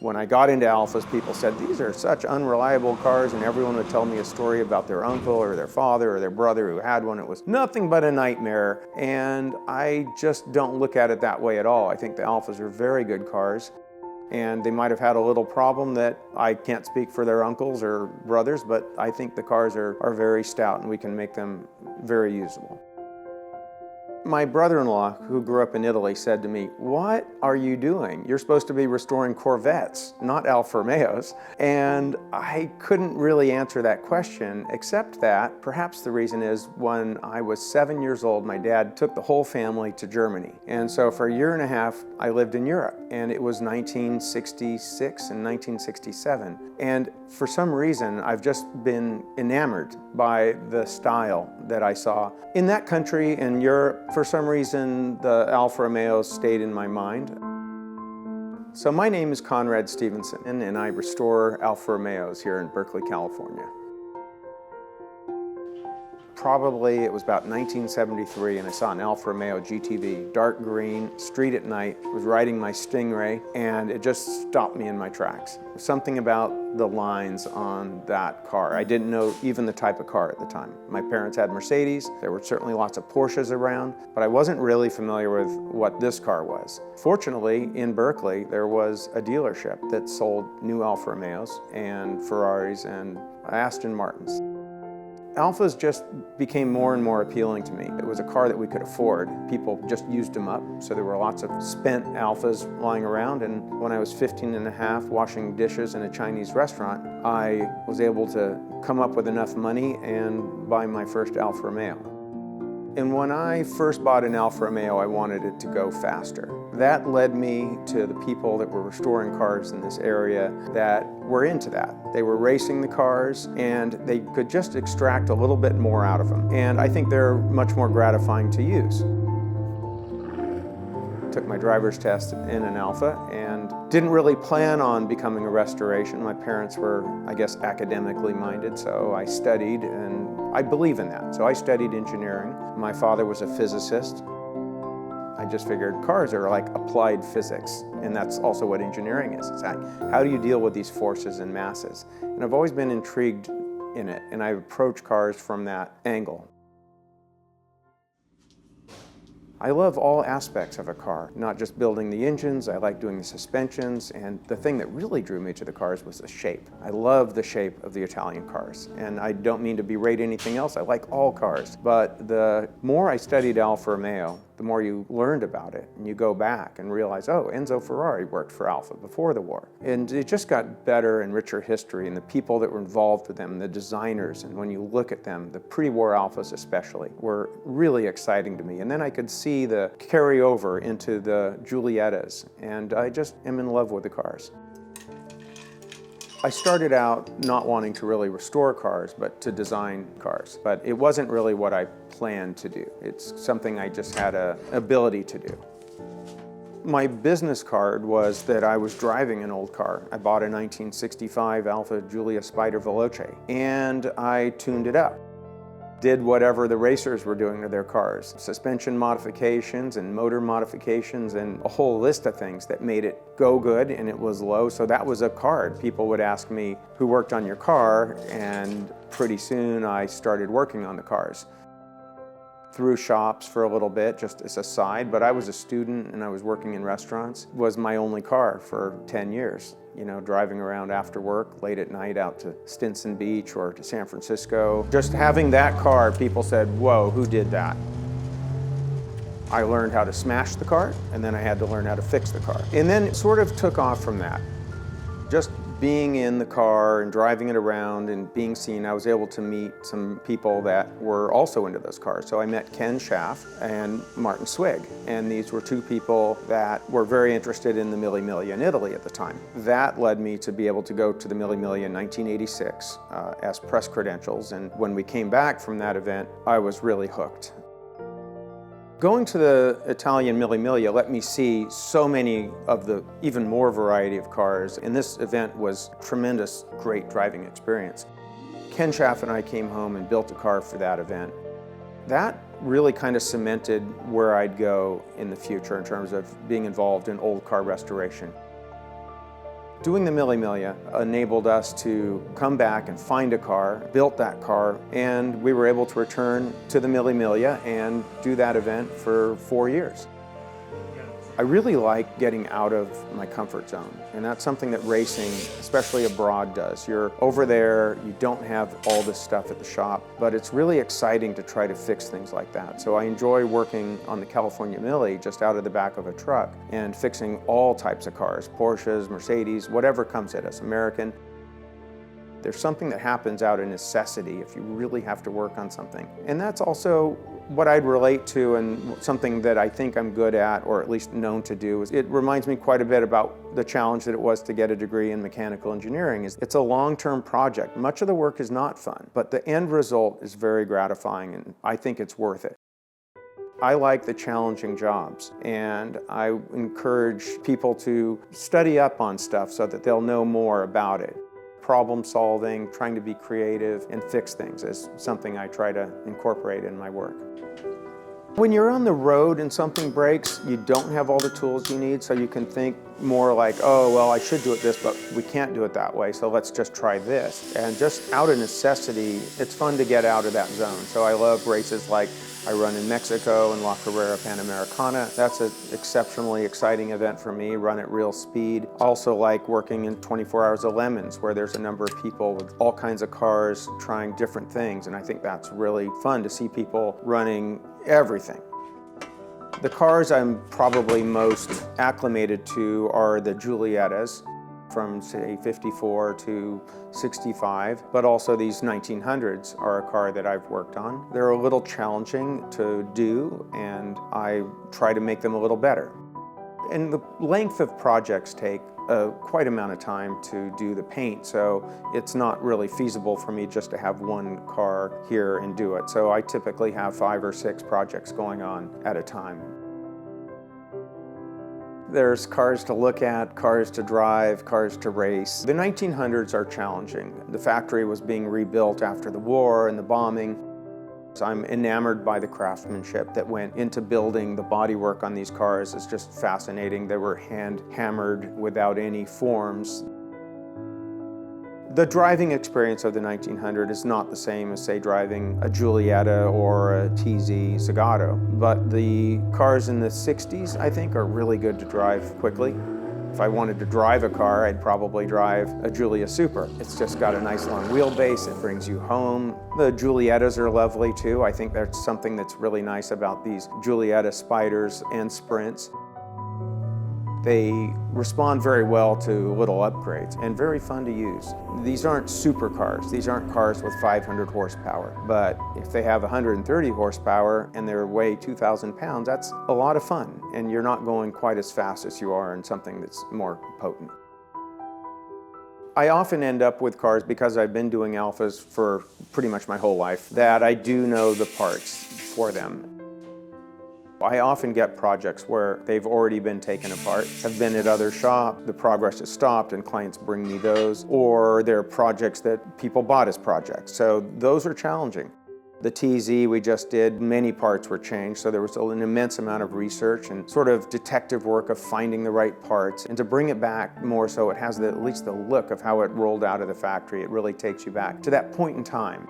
When I got into Alfas, people said, these are such unreliable cars, and everyone would tell me a story about their uncle or their father or their brother who had one. It was nothing but a nightmare, and I just don't look at it that way at all. I think the Alfas are very good cars, and they might have had a little problem that I can't speak for their uncles or brothers, but I think the cars are very stout and we can make them very usable. My brother-in-law, who grew up in Italy, said to me, "What are you doing? You're supposed to be restoring Corvettes, not Alfa Romeos." And I couldn't really answer that question, except that perhaps the reason is when I was 7 years old, my dad took the whole family to Germany. And so for a year and a half, I lived in Europe. And it was 1966 and 1967. And for some reason, I've just been enamored by the style that I saw. In that country, in Europe, for some reason, the Alfa Romeos stayed in my mind. So my name is Conrad Stevenson, and I restore Alfa Romeos here in Berkeley, California. Probably it was about 1973, and I saw an Alfa Romeo GTV, dark green, street at night. I was riding my Stingray, and it just stopped me in my tracks. Something about the lines on that car. I didn't know even the type of car at the time. My parents had Mercedes. There were certainly lots of Porsches around, but I wasn't really familiar with what this car was. Fortunately, in Berkeley, there was a dealership that sold new Alfa Romeos and Ferraris and Aston Martins. Alfas just became more and more appealing to me. It was a car that we could afford. People just used them up, so there were lots of spent Alfas lying around, and when I was 15 and a half washing dishes in a Chinese restaurant, I was able to come up with enough money and buy my first Alfa Romeo. And when I first bought an Alfa Romeo, I wanted it to go faster. That led me to the people that were restoring cars in this area that were into that. They were racing the cars, and they could just extract a little bit more out of them. And I think they're much more gratifying to use. Took my driver's test in an Alfa and didn't really plan on becoming a restoration. My parents were, I guess, academically minded, so I studied, and I believe in that. So I studied engineering. My father was a physicist. I just figured cars are like applied physics, and that's also what engineering is. It's how do you deal with these forces and masses? And I've always been intrigued in it, and I approach cars from that angle. I love all aspects of a car, not just building the engines. I like doing the suspensions, and the thing that really drew me to the cars was the shape. I love the shape of the Italian cars, and I don't mean to berate anything else. I like all cars, but the more I studied Alfa Romeo, the more you learned about it, and you go back and realize, oh, Enzo Ferrari worked for Alfa before the war. And it just got better and richer history, and the people that were involved with them, the designers, and when you look at them, the pre-war Alfas especially, were really exciting to me. And then I could see the carryover into the Giuliettas, and I just am in love with the cars. I started out not wanting to really restore cars, but to design cars. But it wasn't really what I planned to do. It's something I just had an ability to do. My business card was that I was driving an old car. I bought a 1965 Alfa Giulia Spider Veloce, and I tuned it up. Did whatever the racers were doing to their cars. Suspension modifications and motor modifications and a whole list of things that made it go good, and it was low, so that was a card. People would ask me, who worked on your car? And pretty soon I started working on the cars. Through shops for a little bit, just as a side, but I was a student and I was working in restaurants. It was my only car for 10 years. You know, driving around after work, late at night out to Stevenson Beach or to San Francisco. Just having that car, people said, whoa, who did that? I learned how to smash the car, and then I had to learn how to fix the car. And then it sort of took off from that. Just being in the car and driving it around and being seen, I was able to meet some people that were also into those cars. So I met Ken Schaff and Martin Swig, and these were two people that were very interested in the Mille Miglia in Italy at the time. That led me to be able to go to the Mille Miglia in 1986 as press credentials, and when we came back from that event, I was really hooked. Going to the Italian Mille Miglia let me see so many of the even more variety of cars, and this event was a tremendous, great driving experience. Ken Schaff and I came home and built a car for that event. That really kind of cemented where I'd go in the future in terms of being involved in old car restoration. Doing the Milli Milia enabled us to come back and find a car, built that car, and we were able to return to the Milli Milia and do that event for 4 years. I really like getting out of my comfort zone, and that's something that racing, especially abroad, does. You're over there, you don't have all this stuff at the shop, but it's really exciting to try to fix things like that. So I enjoy working on the California Milli just out of the back of a truck and fixing all types of cars, Porsches, Mercedes, whatever comes at us, American. There's something that happens out of necessity if you really have to work on something. And that's also what I'd relate to, and something that I think I'm good at, or at least known to do. It reminds me quite a bit about the challenge that it was to get a degree in mechanical engineering. It's a long-term project. Much of the work is not fun, but the end result is very gratifying, and I think it's worth it. I like the challenging jobs, and I encourage people to study up on stuff so that they'll know more about it. Problem solving, trying to be creative, and fix things is something I try to incorporate in my work. When you're on the road and something breaks, you don't have all the tools you need, so you can think more like, oh, well, I should do it this, but we can't do it that way, so let's just try this. And just out of necessity, it's fun to get out of that zone. So I love races like I run in Mexico and La Carrera Panamericana. That's an exceptionally exciting event for me, run at real speed. Also like working in 24 Hours of Lemons, where there's a number of people with all kinds of cars trying different things, and I think that's really fun to see people running everything. The cars I'm probably most acclimated to are the Giuliettas, from say 54 to 65, but also these 1900s are a car that I've worked on. They're a little challenging to do, and I try to make them a little better. And the length of projects take quite amount of time to do the paint, so it's not really feasible for me just to have one car here and do it. So I typically have 5 or 6 projects going on at a time. There's cars to look at, cars to drive, cars to race. The 1900s are challenging. The factory was being rebuilt after the war and the bombing. So I'm enamored by the craftsmanship that went into building the bodywork on these cars. It's just fascinating. They were hand hammered without any forms. The driving experience of the 1900 is not the same as, say, driving a Giulietta or a TZ Zagato, but the cars in the 60s, I think, are really good to drive quickly. If I wanted to drive a car, I'd probably drive a Giulia Super. It's just got a nice long wheelbase, it brings you home. The Giuliettas are lovely too. I think that's something that's really nice about these Giulietta Spiders and Sprints. They respond very well to little upgrades and very fun to use. These aren't supercars. These aren't cars with 500 horsepower. But if they have 130 horsepower and they weigh 2,000 pounds, that's a lot of fun. And you're not going quite as fast as you are in something that's more potent. I often end up with cars, because I've been doing Alfas for pretty much my whole life, that I do know the parts for them. I often get projects where they've already been taken apart, have been at other shops, the progress has stopped and clients bring me those, or they're projects that people bought as projects. So those are challenging. The TZ we just did, many parts were changed, so there was an immense amount of research and sort of detective work of finding the right parts, and to bring it back more so it has at least the look of how it rolled out of the factory. It really takes you back to that point in time.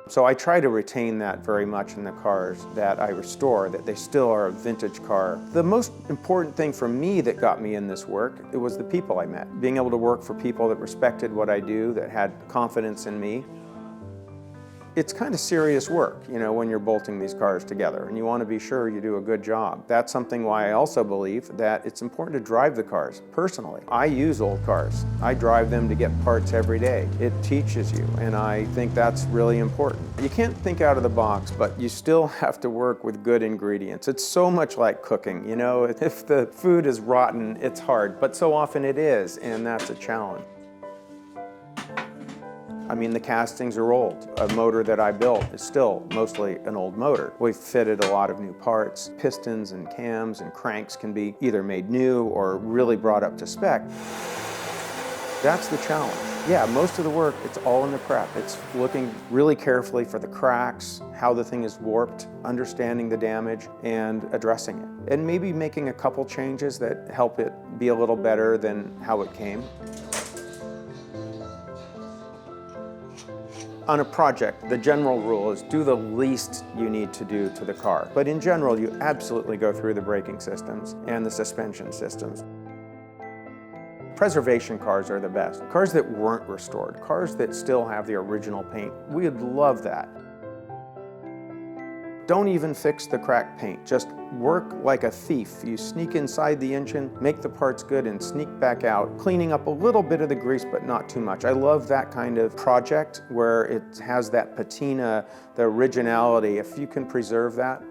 So I try to retain that very much in the cars that I restore, that they still are a vintage car. The most important thing for me that got me in this work, it was the people I met. Being able to work for people that respected what I do, that had confidence in me. It's kind of serious work, you know, when you're bolting these cars together, and you want to be sure you do a good job. That's something why I also believe that it's important to drive the cars personally. I use old cars. I drive them to get parts every day. It teaches you, and I think that's really important. You can't think out of the box, but you still have to work with good ingredients. It's so much like cooking, you know, if the food is rotten, it's hard, but so often it is, and that's a challenge. I mean, the castings are old. A motor that I built is still mostly an old motor. We've fitted a lot of new parts. Pistons and cams and cranks can be either made new or really brought up to spec. That's the challenge. Yeah, most of the work, it's all in the prep. It's looking really carefully for the cracks, how the thing is warped, understanding the damage, and addressing it. And maybe making a couple changes that help it be a little better than how it came. On a project, the general rule is do the least you need to do to the car. But in general, you absolutely go through the braking systems and the suspension systems. Preservation cars are the best. Cars that weren't restored, cars that still have the original paint. We'd love that. Don't even fix the cracked paint. Just work like a thief. You sneak inside the engine, make the parts good, and sneak back out, cleaning up a little bit of the grease, but not too much. I love that kind of project where it has that patina, the originality, if you can preserve that.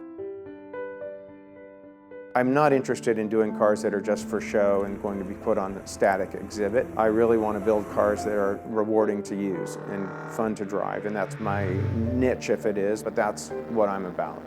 I'm not interested in doing cars that are just for show and going to be put on a static exhibit. I really want to build cars that are rewarding to use and fun to drive, and that's my niche if it is, but that's what I'm about.